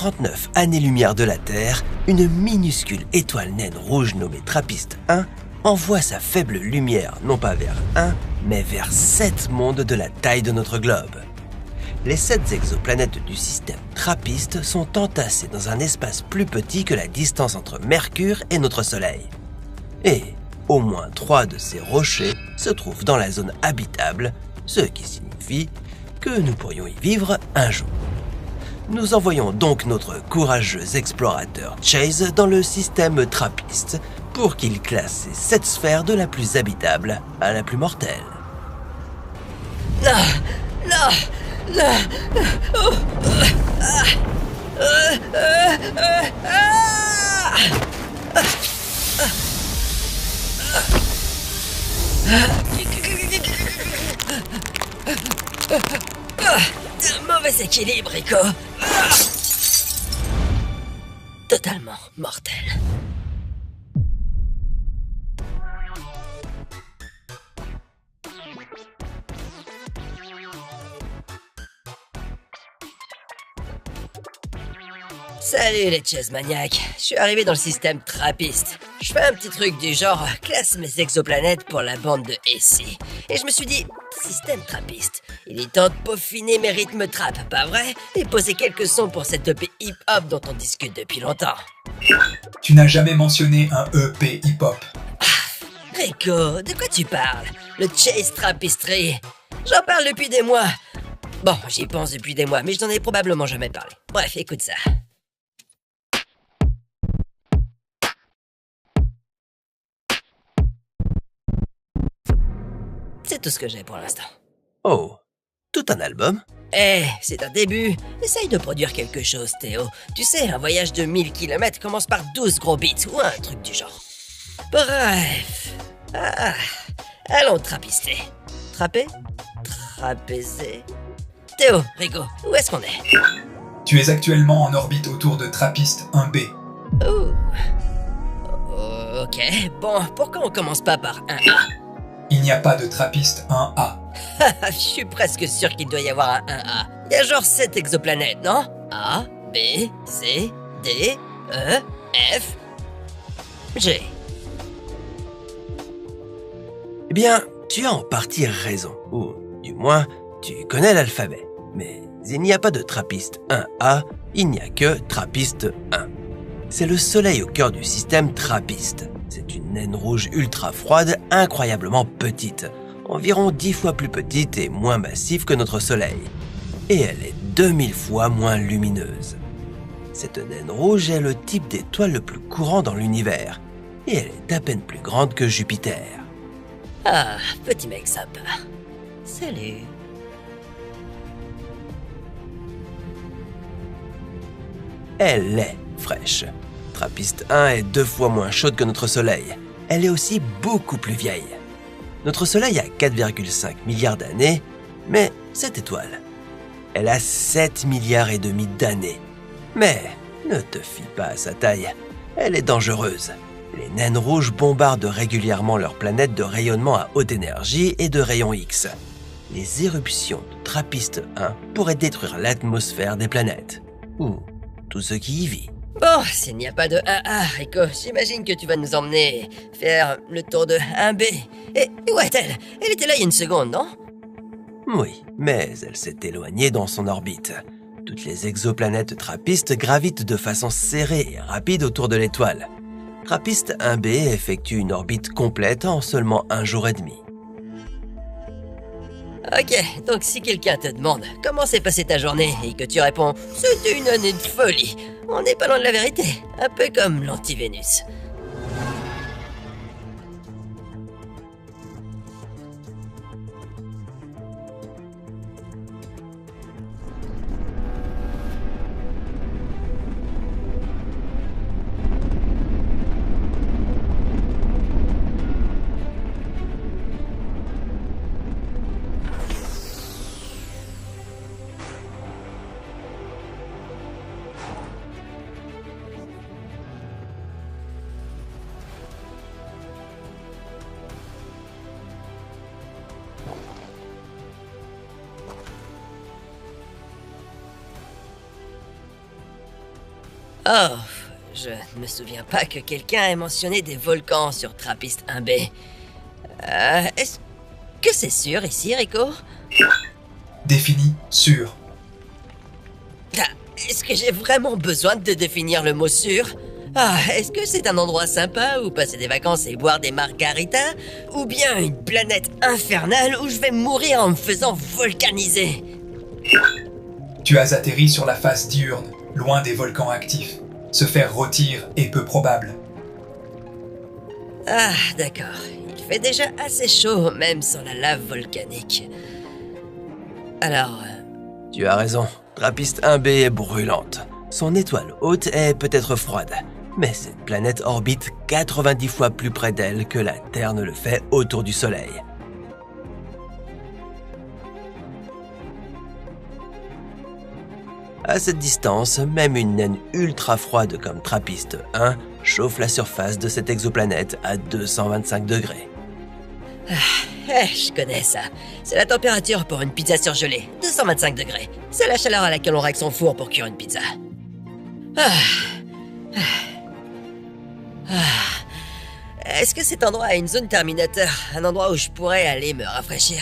39 années-lumière de la Terre, une minuscule étoile naine rouge nommée TRAPPIST-1 envoie sa faible lumière non pas vers un, mais vers 7 mondes de la taille de notre globe. Les 7 exoplanètes du système TRAPPIST sont entassées dans un espace plus petit que la distance entre Mercure et notre Soleil. Et au moins 3 de ces rochers se trouvent dans la zone habitable, ce qui signifie que nous pourrions y vivre un jour. Nous envoyons donc notre courageux explorateur Chase dans le système TRAPPIST pour qu'il classe ces 7 sphères de la plus habitable à la plus mortelle. Mauvais équilibre, Rico. Totalement mortel. Salut les chess maniaques, je suis arrivé dans le système TRAPPIST. Je fais un petit truc du genre classe mes exoplanètes pour la bande de ici. Et je me suis dit, système TRAPPIST, il est temps de peaufiner mes rythmes trap, pas vrai? Et poser quelques sons pour cette EP hip-hop dont on discute depuis longtemps. Tu n'as jamais mentionné un EP hip-hop. Rico, de quoi tu parles? Le Chase Trappistery. J'en parle depuis des mois. Bon, j'y pense depuis des mois, mais je n'en ai probablement jamais parlé. Bref, écoute ça. C'est tout ce que j'ai pour l'instant. Oh, tout un album? C'est un début. Essaye de produire quelque chose, Théo. Tu sais, un voyage de 1000 km commence par 12 gros beats ou un truc du genre. Bref. Allons trappister. Trapper? Trapézer? Théo, Rico, où est-ce qu'on est? Tu es actuellement en orbite autour de TRAPPIST 1b. Oh. Ok, bon, pourquoi on commence pas par un A? Il n'y a pas de TRAPPIST 1a. Je suis presque sûr qu'il doit y avoir un 1A. Il y a genre 7 exoplanètes, non? A, B, C, D, E, F, G. Eh bien, tu as en partie raison, ou du moins, tu connais l'alphabet. Mais il n'y a pas de TRAPPIST 1A, il n'y a que TRAPPIST 1. C'est le Soleil au cœur du système TRAPPIST. C'est une naine rouge ultra froide, incroyablement petite, environ 10 fois plus petite et moins massive que notre Soleil. Et elle est 2000 fois moins lumineuse. Cette naine rouge est le type d'étoile le plus courant dans l'univers, et elle est à peine plus grande que Jupiter. Ah, petit mec sympa. Salut. Elle est fraîche. TRAPPIST 1 est 2 fois moins chaude que notre Soleil. Elle est aussi beaucoup plus vieille. Notre Soleil a 4,5 milliards d'années, mais cette étoile, elle a 7 milliards et demi d'années. Mais ne te fie pas à sa taille, elle est dangereuse. Les naines rouges bombardent régulièrement leur planète de rayonnement à haute énergie et de rayons X. Les éruptions de TRAPPIST 1 pourraient détruire l'atmosphère des planètes, ou tout ce qui y vit. Bon, s'il n'y a pas de 1A, Rico, j'imagine que tu vas nous emmener faire le tour de 1B. Et où est-elle? Elle était là il y a une seconde, non? Oui, mais elle s'est éloignée dans son orbite. Toutes les exoplanètes TRAPPIST gravitent de façon serrée et rapide autour de l'étoile. TRAPPIST 1b effectue une orbite complète en seulement 1 jour et demi. Ok, donc si quelqu'un te demande comment s'est passée ta journée et que tu réponds « C'était une année de folie », on n'est pas loin de la vérité, un peu comme l'anti-Vénus. Oh, je ne me souviens pas que quelqu'un ait mentionné des volcans sur Trappist 1B. Est-ce que c'est sûr ici, Rico? Défini sûr. Est-ce que j'ai vraiment besoin de définir le mot sûr? Est-ce que c'est un endroit sympa où passer des vacances et boire des margaritas? Ou bien une planète infernale où je vais mourir en me faisant volcaniser? Tu as atterri sur la face diurne, loin des volcans actifs. Se faire rôtir est peu probable. Ah, d'accord. Il fait déjà assez chaud, même sans la lave volcanique. Alors... Tu as raison, Trappist 1B est brûlante. Son étoile haute est peut-être froide, mais cette planète orbite 90 fois plus près d'elle que la Terre ne le fait autour du Soleil. À cette distance, même une naine ultra froide comme Trappist 1 chauffe la surface de cette exoplanète à 225 degrés. Je connais ça. C'est la température pour une pizza surgelée, 225 degrés. C'est la chaleur à laquelle on règle son four pour cuire une pizza. Est-ce que cet endroit a une zone Terminator? Un endroit où je pourrais aller me rafraîchir?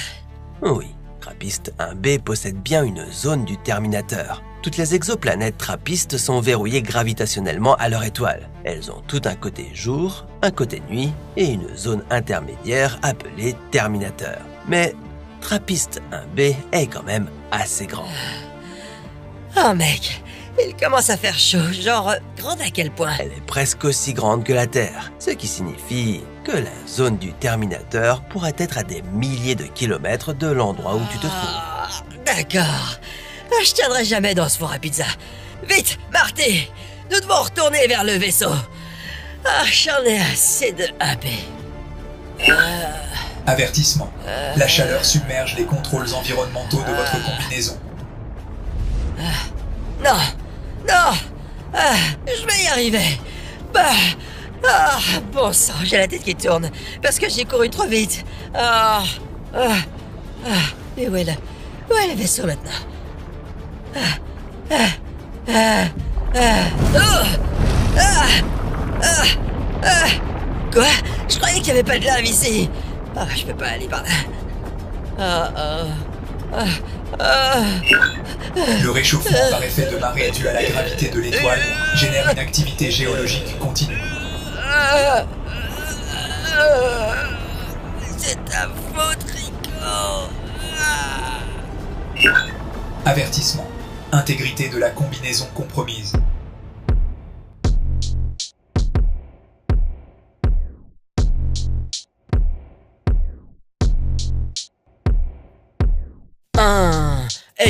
Oui, Trappist 1B possède bien une zone du Terminateur. Toutes les exoplanètes trappistes sont verrouillées gravitationnellement à leur étoile. Elles ont tout un côté jour, un côté nuit et une zone intermédiaire appelée Terminateur. Mais Trappist 1B est quand même assez grand. Oh mec, il commence à faire chaud, genre grande à quel point? Elle est presque aussi grande que la Terre, ce qui signifie que la zone du Terminateur pourrait être à des milliers de kilomètres de l'endroit où tu te trouves. D'accord. Je tiendrai jamais dans ce four à pizza. Vite, Marty! Nous devons retourner vers le vaisseau. J'en ai assez de AP. Avertissement. La chaleur submerge les contrôles environnementaux de votre combinaison. Non! Je vais y arriver. Bon sang, j'ai la tête qui tourne. Parce que j'ai couru trop vite. Mais où est le vaisseau maintenant? Quoi? Je croyais qu'il n'y avait pas de lave ici. Je peux pas aller par là. Le réchauffement par effet de marée dû à la gravité de l'étoile génère une activité géologique continue. C'est ta faute, Rico. Avertissement. Intégrité de la combinaison compromise. A,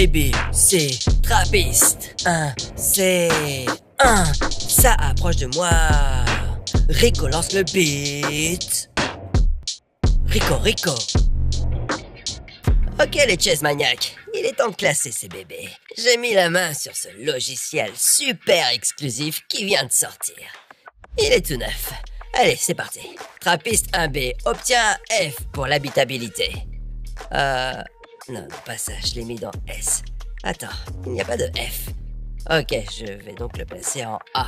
B, C, Trappist. 1, C, 1. Ça approche de moi. Rico lance le beat. Rico. Ok les chess maniaques, il est temps de classer ces bébés. J'ai mis la main sur ce logiciel super exclusif qui vient de sortir. Il est tout neuf. Allez, c'est parti. Trappist 1B obtient F pour l'habitabilité. Non, pas ça, je l'ai mis dans S. Attends, il n'y a pas de F. Ok, je vais donc le placer en A.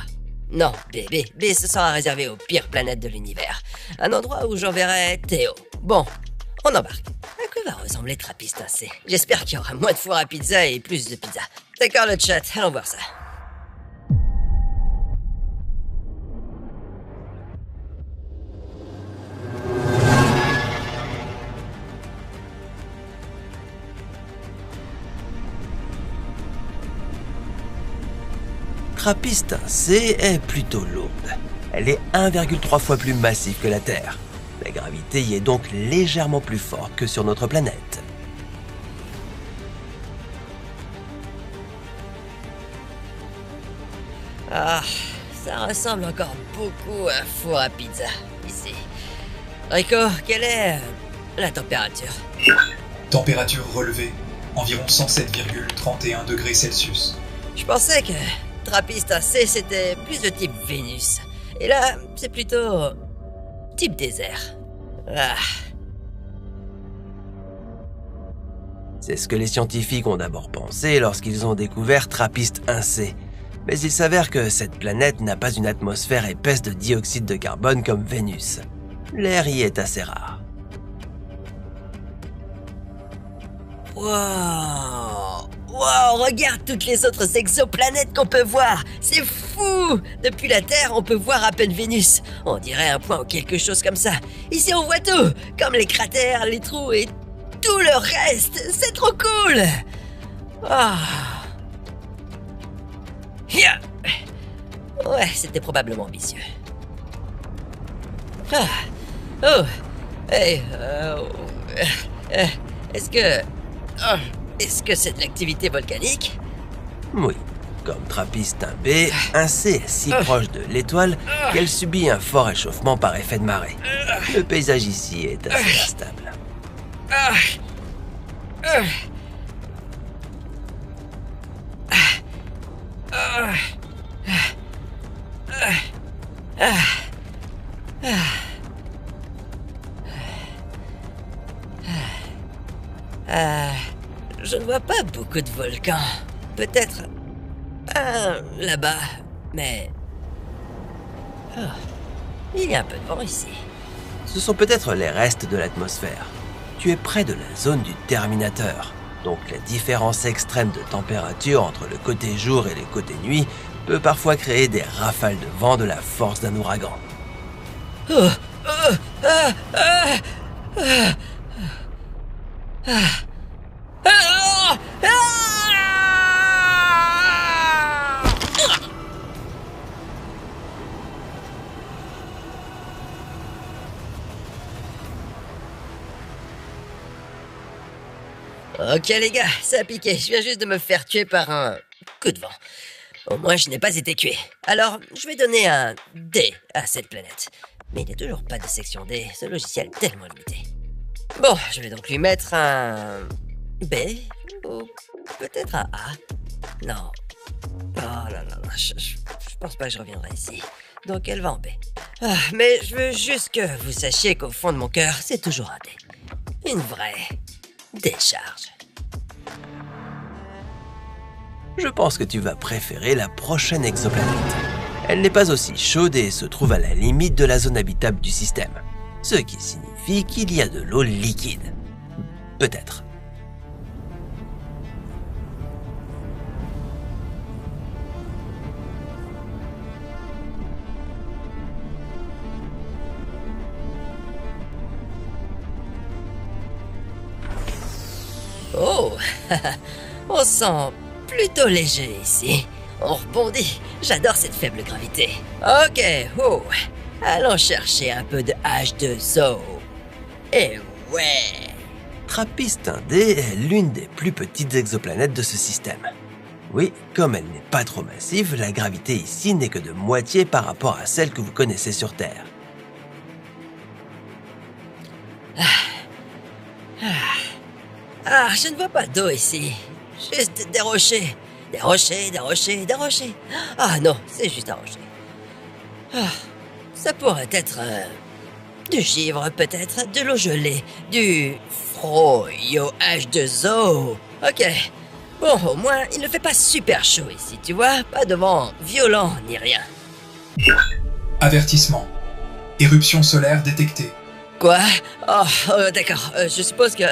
Non, B, ce sera réservé aux pires planètes de l'univers. Un endroit où j'enverrai Théo. Bon, on embarque. À quoi va ressembler Trappist 1C? J'espère qu'il y aura moins de four à pizza et plus de pizza. D'accord le chat, allons voir ça. Trappist 1C est plutôt lourde. Elle est 1,3 fois plus massive que la Terre. La gravité y est donc légèrement plus forte que sur notre planète. Ça ressemble encore beaucoup à un four à pizza, ici. Rico, quelle est la température? Température relevée, environ 107,31 degrés Celsius. Je pensais que Trappist 1C c'était plus de type Vénus. Et là, c'est plutôt type désert. C'est ce que les scientifiques ont d'abord pensé lorsqu'ils ont découvert Trappist 1C. Mais il s'avère que cette planète n'a pas une atmosphère épaisse de dioxyde de carbone comme Vénus. L'air y est assez rare. Wow! Wow! Regarde toutes les autres exoplanètes qu'on peut voir! C'est fou! Depuis la Terre, on peut voir à peine Vénus. On dirait un point ou quelque chose comme ça. Ici, on voit tout! Comme les cratères, les trous et tout le reste! C'est trop cool! Ah! Yeah. Ouais, c'était probablement ambitieux. Ah. Oh! Hey, est-ce que... Oh, est-ce que c'est de l'activité volcanique? Oui, comme Trappist 1b, 1c est si proche de l'étoile qu'elle subit un fort réchauffement par effet de marée. Le paysage ici est assez instable. Je ne vois pas beaucoup de volcans. Peut-être un là-bas, mais... Oh, il y a un peu de vent ici. Ce sont peut-être les restes de l'atmosphère. Tu es près de la zone du Terminateur, donc la différence extrême de température entre le côté jour et le côté nuit peut parfois créer des rafales de vent de la force d'un ouragan. Oh, Ok les gars, ça a piqué. Je viens juste de me faire tuer par un coup de vent. Au moins je n'ai pas été tué. Alors, je vais donner un D à cette planète. Mais il n'y a toujours pas de section D, ce logiciel est tellement limité. Bon, je vais donc lui mettre un B ou peut-être un A. Non. Oh là là là, je pense pas que je reviendrai ici. Donc elle va en B. Ah, mais je veux juste que vous sachiez qu'au fond de mon cœur, c'est toujours un D. Une vraie décharge. Je pense que tu vas préférer la prochaine exoplanète. Elle n'est pas aussi chaude et se trouve à la limite de la zone habitable du système, ce qui signifie qu'il y a de l'eau liquide. Peut-être. Oh, on se sent plutôt léger ici. On rebondit. J'adore cette faible gravité. Ok, oh. Allons chercher un peu de H2O. Et ouais. Trappist 1d est l'une des plus petites exoplanètes de ce système. Oui, comme elle n'est pas trop massive, la gravité ici n'est que de moitié par rapport à celle que vous connaissez sur Terre. Ah, je ne vois pas d'eau ici. Juste des rochers. Des rochers, des rochers, des rochers. Ah non, c'est juste un rocher. Ah, ça pourrait être du givre peut-être, de l'eau gelée, du froyo H2O. Ok. Bon, au moins, il ne fait pas super chaud ici, tu vois. Pas de vent violent ni rien. Avertissement. Éruption solaire détectée. Quoi? Oh, d'accord. Je suppose que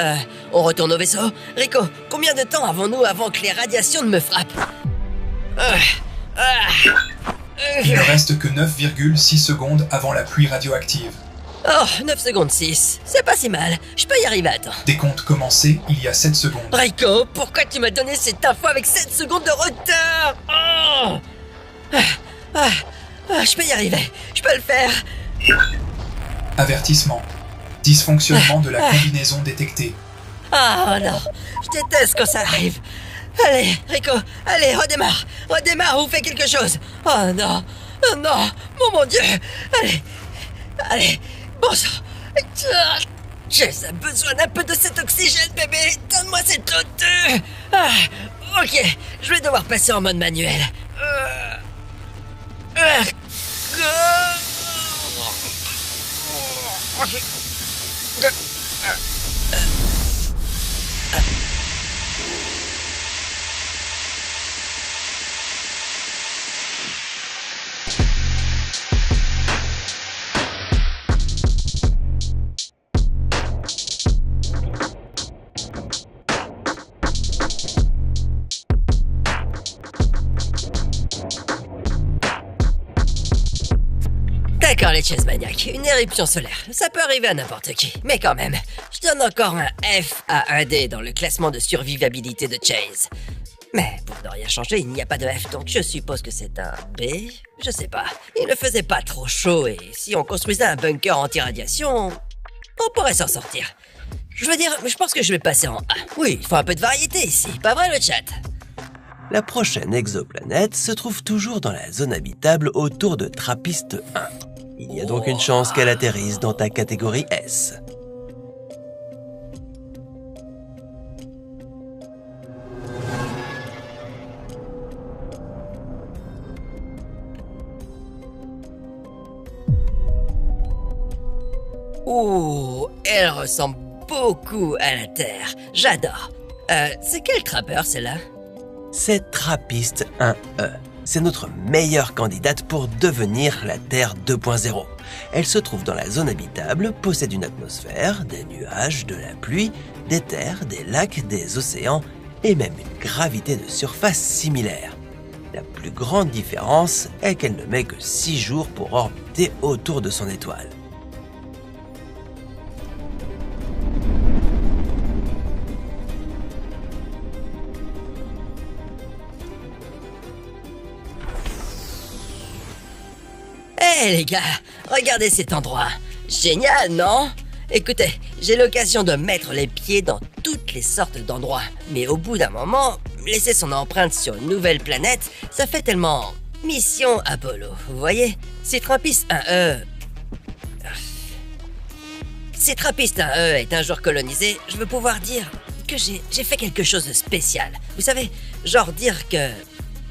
on retourne au vaisseau. Rico, combien de temps avons-nous avant que les radiations ne me frappent? Il ne reste que 9,6 secondes avant la pluie radioactive. Oh, 9 secondes 6. C'est pas si mal. Je peux y arriver à temps. Décompte commencé il y a 7 secondes. Rico, pourquoi tu m'as donné cette info avec 7 secondes de retard? Je peux y arriver. Je peux le faire. Avertissement. Dysfonctionnement de la combinaison détectée. Ah non, je déteste quand ça arrive. Allez, Rico, allez, redémarre. Redémarre ou fais quelque chose. Oh non, oh non, oh mon Dieu. Allez, bon sang. J'ai besoin d'un peu de cet oxygène, bébé. Donne-moi cette O2. Ok, je vais devoir passer en mode manuel. les chess maniaques, une éruption solaire, ça peut arriver à n'importe qui. Mais quand même, je donne encore un F à un D dans le classement de survivabilité de Chase. Mais pour ne rien changer, il n'y a pas de F, donc je suppose que c'est un B. Je sais pas. Il ne faisait pas trop chaud et si on construisait un bunker anti-radiation, on pourrait s'en sortir. Je veux dire, je pense que je vais passer en A. Oui, il faut un peu de variété ici, pas vrai le chat? La prochaine exoplanète se trouve toujours dans la zone habitable autour de Trappist 1. Il y a donc une chance qu'elle atterrisse dans ta catégorie S. Ouh, elle ressemble beaucoup à la Terre. J'adore. C'est quel trappeur, celle-là? C'est Trappist 1E. C'est notre meilleure candidate pour devenir la Terre 2.0. Elle se trouve dans la zone habitable, possède une atmosphère, des nuages, de la pluie, des terres, des lacs, des océans et même une gravité de surface similaire. La plus grande différence est qu'elle ne met que 6 jours pour orbiter autour de son étoile. Hé les gars, regardez cet endroit. Génial, non? Écoutez, j'ai l'occasion de mettre les pieds dans toutes les sortes d'endroits. Mais au bout d'un moment, laisser son empreinte sur une nouvelle planète, ça fait tellement... Mission Apollo, vous voyez? Si Trappist 1E... Si Trappist 1E est un jour colonisé, je veux pouvoir dire que j'ai fait quelque chose de spécial. Vous savez, genre dire que...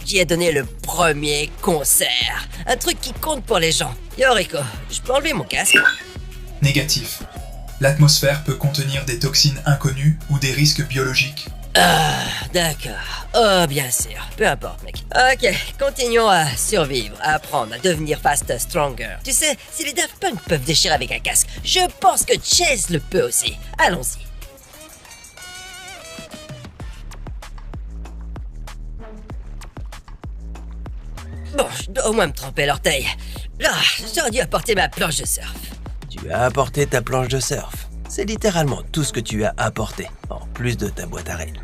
J'y ai donné le premier concert. Un truc qui compte pour les gens. Yo Rico, je peux enlever mon casque? Négatif. L'atmosphère peut contenir des toxines inconnues ou des risques biologiques. Ah, d'accord. Oh, bien sûr. Peu importe, mec. Ok, continuons à survivre, à apprendre, à devenir fast, stronger. Tu sais, si les Daft Punk peuvent déchirer avec un casque, je pense que Chase le peut aussi. Allons-y. Bon, je dois au moins me tremper l'orteil. Ah, j'aurais dû apporter ma planche de surf. Tu as apporté ta planche de surf. C'est littéralement tout ce que tu as apporté, en plus de ta boîte à rythme.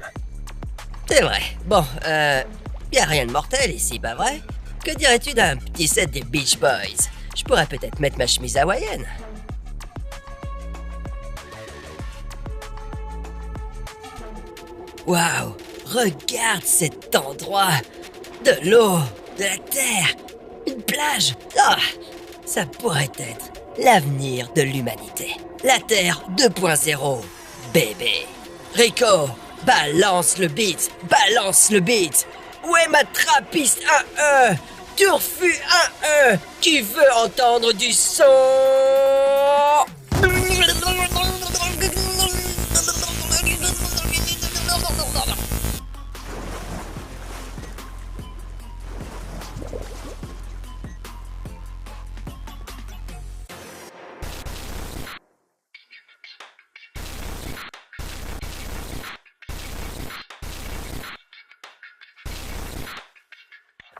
C'est vrai. Bon, y a rien de mortel ici, pas vrai? Que dirais-tu d'un petit set des Beach Boys? Je pourrais peut-être mettre ma chemise hawaïenne. Waouh! Regarde cet endroit! De l'eau, de la terre, une plage! Ah! Ça pourrait être l'avenir de l'humanité. La Terre 2.0, bébé. Rico, balance le beat, balance le beat. Où est ma Trappist 1E? Turfu 1E, qui veut entendre du son?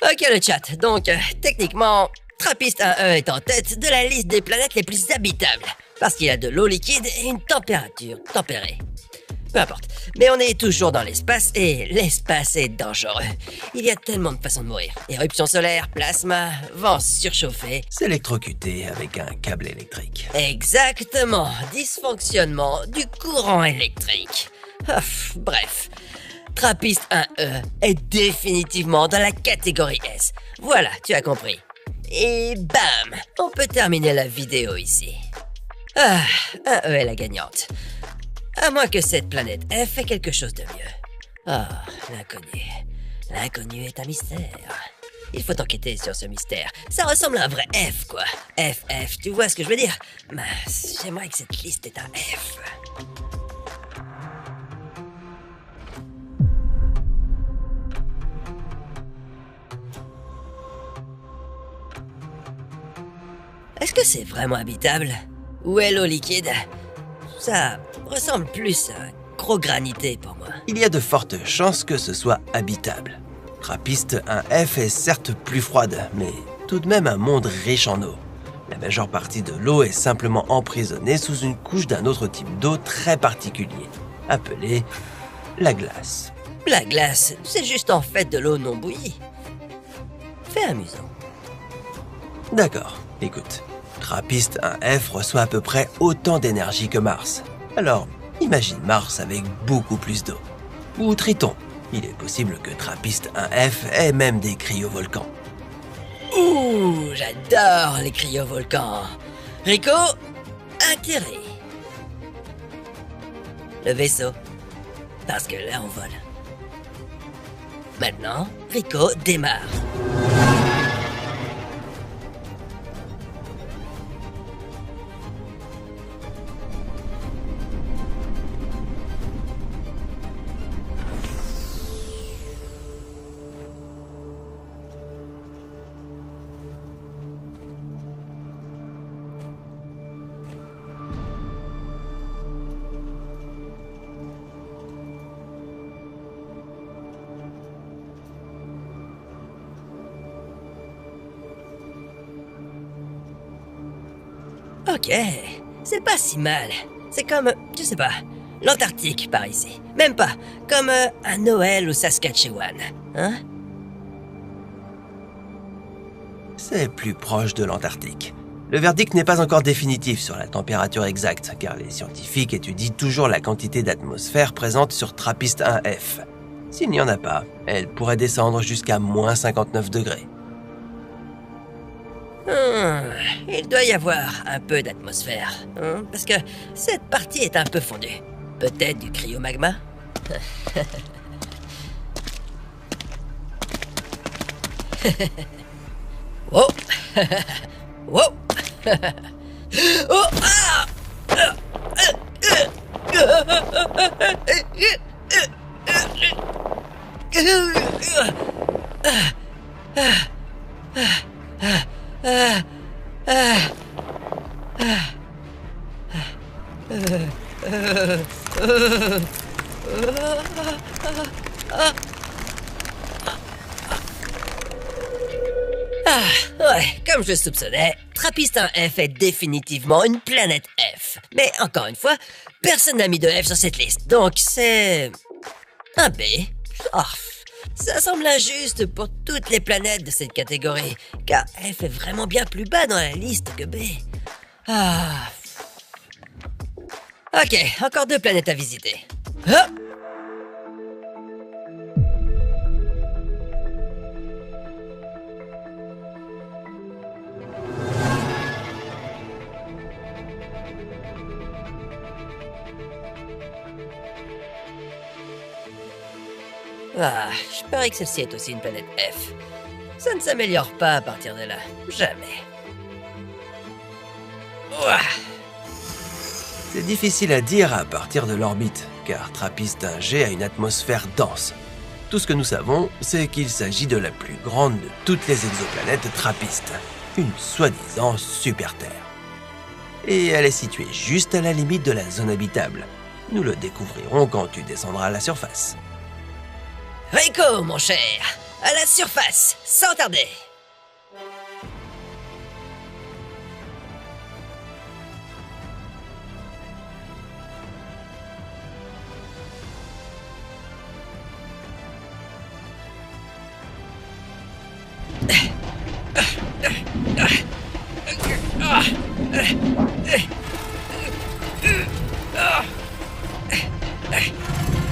Ok le chat, donc techniquement, Trappist 1E est en tête de la liste des planètes les plus habitables, parce qu'il a de l'eau liquide et une température tempérée. Peu importe, mais on est toujours dans l'espace et l'espace est dangereux. Il y a tellement de façons de mourir. Éruption solaire, plasma, vent surchauffé. S'électrocuter avec un câble électrique. Exactement, dysfonctionnement du courant électrique. Bref. Trappist 1E est définitivement dans la catégorie S. Voilà, tu as compris. Et bam, on peut terminer la vidéo ici. 1E est la gagnante. À moins que cette planète F ait quelque chose de mieux. L'inconnu. L'inconnu est un mystère. Il faut enquêter sur ce mystère. Ça ressemble à un vrai F, quoi. FF, tu vois ce que je veux dire? J'aimerais que cette liste ait un F. Est-ce que c'est vraiment habitable? Où est l'eau liquide? Ça ressemble plus à un gros granité pour moi. Il y a de fortes chances que ce soit habitable. Trappist 1F est certes plus froide, mais tout de même un monde riche en eau. La majeure partie de l'eau est simplement emprisonnée sous une couche d'un autre type d'eau très particulier, appelé la glace. La glace, c'est juste en fait de l'eau non bouillie. Fait amusant. D'accord, écoute. Trappist 1F reçoit à peu près autant d'énergie que Mars. Alors, imagine Mars avec beaucoup plus d'eau. Ou Triton. Il est possible que Trappist 1F ait même des cryovolcans. Ouh, j'adore les cryovolcans. Rico, atterris. Le vaisseau. Parce que là, on vole. Maintenant, Rico démarre. Ok, c'est pas si mal. C'est comme, je sais pas, l'Antarctique par ici. Même pas, comme un Noël au Saskatchewan, hein? C'est plus proche de l'Antarctique. Le verdict n'est pas encore définitif sur la température exacte, car les scientifiques étudient toujours la quantité d'atmosphère présente sur Trappist 1F. S'il n'y en a pas, elle pourrait descendre jusqu'à moins 59 degrés. Il doit y avoir un peu d'atmosphère, hein, parce que cette partie est un peu fondue. Peut-être du cryomagma? Oh! Oh! Oh! Ah! Ouais, comme je soupçonnais, Trappist 1F est définitivement une planète F. Mais encore une fois, personne n'a mis de F sur cette liste, donc c'est... un B. Oh, ça semble injuste pour toutes les planètes de cette catégorie, car F est vraiment bien plus bas dans la liste que B. Ah... Ok, encore 2 planètes à visiter. Ah! Ah, je parie que celle-ci est aussi une planète F. Ça ne s'améliore pas à partir de là. Jamais. Ouah. C'est difficile à dire à partir de l'orbite, car Trappist 1G a une atmosphère dense. Tout ce que nous savons, c'est qu'il s'agit de la plus grande de toutes les exoplanètes Trappist, une soi-disant super-Terre. Et elle est située juste à la limite de la zone habitable. Nous le découvrirons quand tu descendras à la surface. Rico, mon cher, à la surface, sans tarder.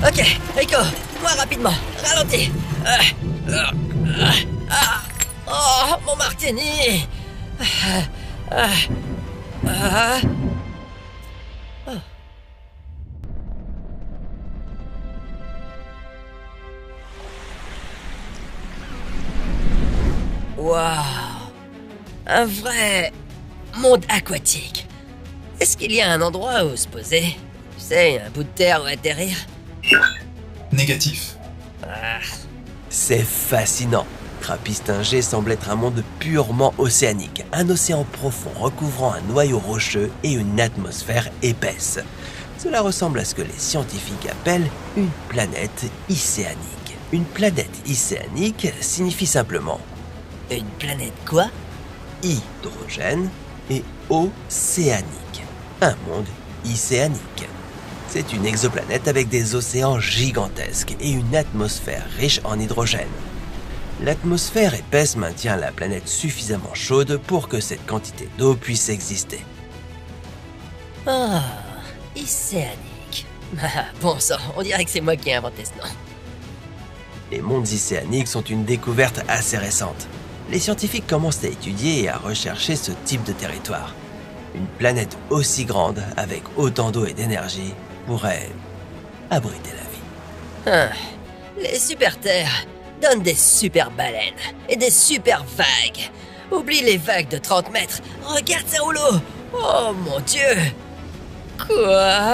Ok, Rico, moi rapidement, ralentis. Oh, mon martini. Waouh, un vrai monde aquatique. Est-ce qu'il y a un endroit où se poser? Tu sais, un bout de terre où atterrir? Négatif. C'est fascinant. Trappist 1G semble être un monde purement océanique, un océan profond recouvrant un noyau rocheux et une atmosphère épaisse. Cela ressemble à ce que les scientifiques appellent une planète icéanique. Une planète icéanique signifie simplement Une planète quoi? hydrogène et océanique, un monde icéanique. C'est une exoplanète avec des océans gigantesques et une atmosphère riche en hydrogène. L'atmosphère épaisse maintient la planète suffisamment chaude pour que cette quantité d'eau puisse exister. Ah, icéanique. Ah, bon sang, on dirait que c'est moi qui ai inventé ce nom. Les mondes icéaniques sont une découverte assez récente. Les scientifiques commencent à étudier et à rechercher ce type de territoire. Une planète aussi grande, avec autant d'eau et d'énergie, pourrait abriter la vie. Ah, les super-terres donnent des super baleines et des super vagues. Oublie les vagues de 30 mètres. Regarde ça au lot. Oh mon Dieu. Quoi?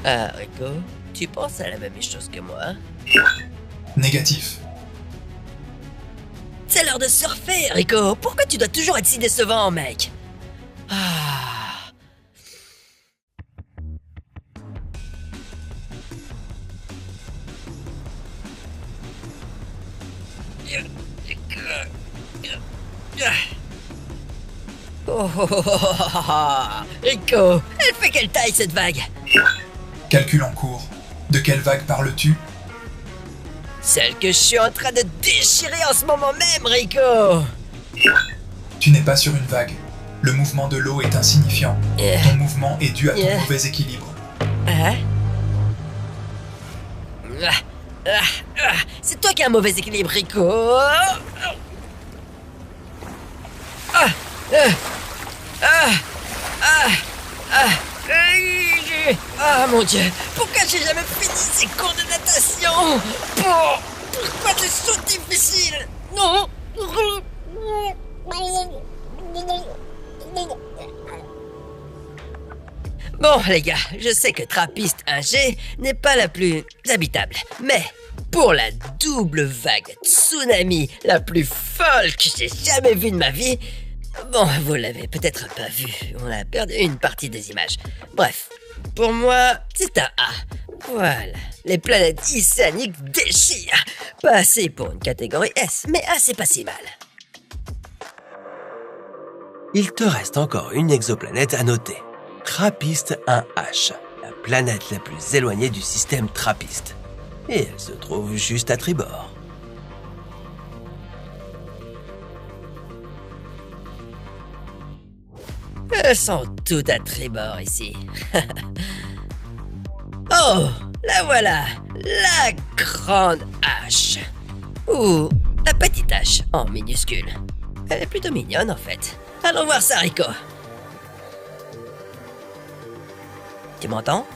Ah, Rico, tu penses à la même chose que moi? Négatif. C'est l'heure de surfer, Rico. Pourquoi tu dois toujours être si décevant, mec? Ah. Oh, oh, oh, oh, oh, oh. Rico, elle fait quelle taille cette vague? Calcul en cours. De quelle vague parles-tu? Celle que je suis en train de déchirer en ce moment même, Rico. Tu n'es pas sur une vague. Le mouvement de l'eau est insignifiant. Ton mouvement est dû à ton mauvais équilibre. Hein? C'est toi qui as un mauvais équilibre, Rico. Ah mon Dieu, pourquoi j'ai jamais fini ces cours de natation? Pourquoi c'est so difficile? Non. Bon les gars, je sais que Trappiste 1G n'est pas la plus habitable, mais pour la double vague tsunami la plus folle que j'ai jamais vue de ma vie, bon, vous l'avez peut-être pas vu, on a perdu une partie des images. Bref, pour moi, c'est un A. Voilà, les planètes icéaniques déchirent. Pas assez pour une catégorie S, mais A c'est pas si mal. Il te reste encore une exoplanète à noter. Trappiste 1H, la planète la plus éloignée du système Trappiste. Et elle se trouve juste à tribord. Elles sont toutes à tribord ici. Oh, la voilà, la grande H. Ou la petite H en minuscule. Elle est plutôt mignonne en fait. Allons voir ça, Rico. Tu m'entends?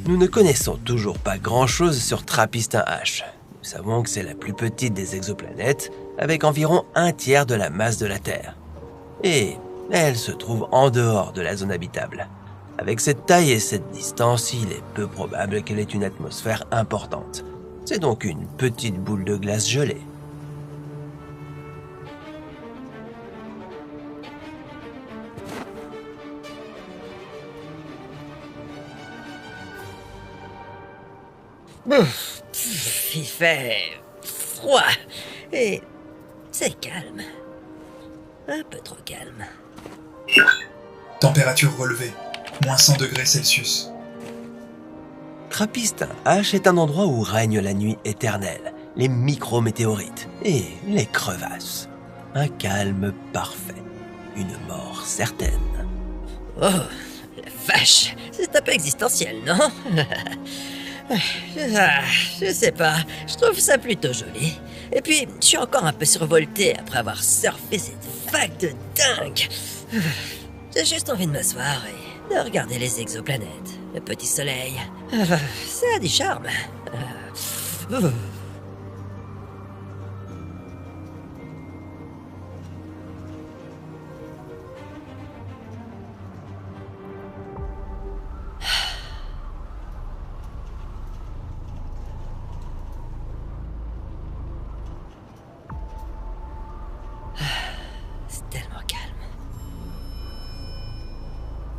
Nous ne connaissons toujours pas grand-chose sur Trappiste 1H. Nous savons que c'est la plus petite des exoplanètes, avec environ un tiers de la masse de la Terre. Et elle se trouve en dehors de la zone habitable. Avec cette taille et cette distance, il est peu probable qu'elle ait une atmosphère importante. C'est donc une petite boule de glace gelée. Il fait froid et c'est calme. Un peu trop calme. Température relevée. Moins 100 degrés Celsius. Trappiste 1H est un endroit où règne la nuit éternelle, les micrométéorites et les crevasses. Un calme parfait, une mort certaine. Oh, la vache, c'est un peu existentiel, non? Je sais pas, je trouve ça plutôt joli. Et puis, je suis encore un peu survolté après avoir surfé cette vague de dingue. J'ai juste envie de m'asseoir et de regarder les exoplanètes, le petit soleil. Ça a du charme.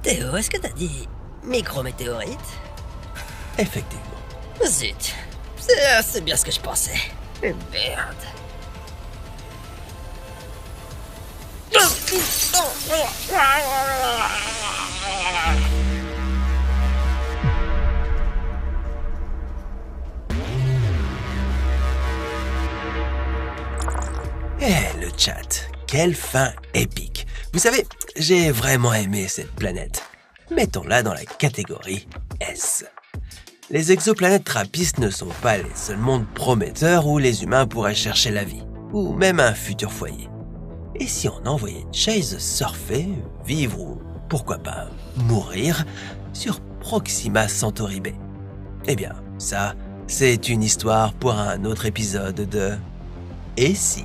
Théo, est-ce que t'as dit micrométéorite? Effectivement. Zut. C'est bien ce que je pensais. Merde. Le chat, quelle fin épique. Vous savez, j'ai vraiment aimé cette planète. Mettons-la dans la catégorie S. Les exoplanètes trappistes ne sont pas les seuls mondes prometteurs où les humains pourraient chercher la vie, ou même un futur foyer. Et si on envoyait une chaise surfer, vivre ou, pourquoi pas, mourir sur Proxima Centauri B? Eh bien, ça, c'est une histoire pour un autre épisode de « Et si ?»